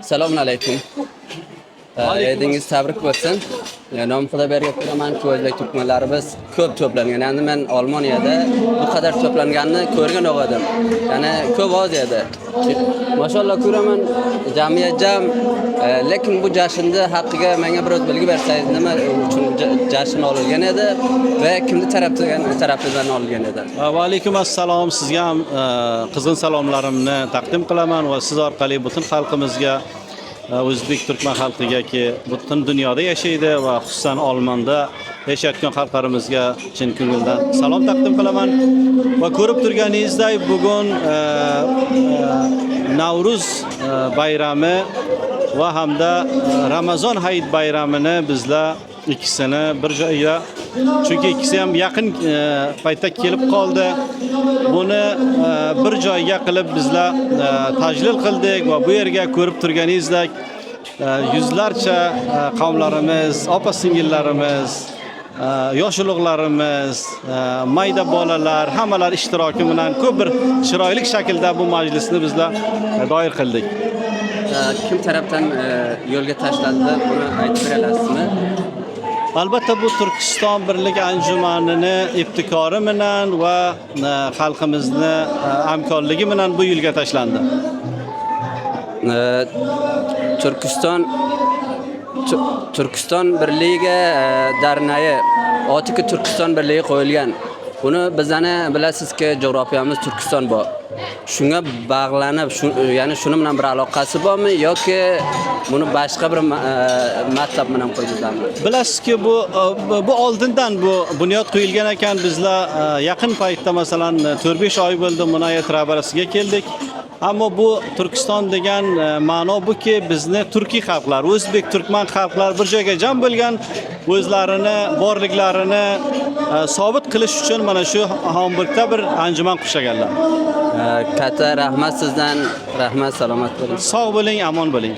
Assalomu alaykum. Edingiz tabrik bo'lsin. Nom Xudoberga ko'raman, o'zbek turkmanlarimiz ko'p to'plangan. Ya'ni men Olmoniyada bu qadar to'planganini ko'rgan o'g'adim. Ya'ni ko'p oz edi. Mashallah ko'raman, jamiyat jam, lekin bu jashnni haqqiga menga biroz bilgi bersangiz, nima uchun jashn olingan edi va kimni tarafidan olingan edi? Va alaykum assalom. Sizga ham qizg'in salomlarimni taqdim qilaman va siz orqali butun xalqimizga, o'zbek turkman xalqigaki butun dunyoda yashaydi va xususan Olmonda yashayotgan xalqlarimizga chin ko'ngildan salom taqdim qilaman. Va ko'rib turganingizdek, bugun Navruz bayrami va hamda Ramazon hayit bayramini bizlar ikkisini bir joyga, chunki ikkisi ham yaqin paytda kelib qoldi. Buni bir joyga qilib bizlar tajlil qildik va bu yerga ko'rib turganingizdek yuzlarcha qavmlarimiz, opa-singillarimiz, yosh ulug'larimiz, mayda bolalar, hammalar ishtiroki bilan ko'p bir chiroyli shaklda bu majlisni bizlar doir qildik. Kim tarafdan yo'lga tashlandi, buni aytib berasizmi? Albatta bu Turkiston birlik anjumanini ibtikori bilan va xalqimizni hamkorligi bilan bu yo'lga tashlandi. Turkiston birligiga darnayi otiki Turkiston birligi qo'yilgan. Buni bizani bilasizki, jo'grafiyamiz Turkiston bor. Shunga bog'lanib, ya'ni shuni bilan bir aloqasi bormi yoki buni boshqa bir matlab bilan qo'yganmi? Bilasizki, bu oldindan bu bunyod qo'yilgan ekan. Bizlar yaqin paytda masalan 4-5 oy bo'ldi Munayat rabarasiga keldik. Ammo bu Turkiston degan ma'no buki, bizni turkiy xalqlar, o'zbek turkman xalqlar bir joyga jam bo'lgan, o'zlarini borliklarini sobit qilish uchun mana shu Hamburgda bir anjuman qurshaganlar. Katta rahmat sizdan, rahmat, salomat bo'ling. Sog' bo'ling, omon bo'ling.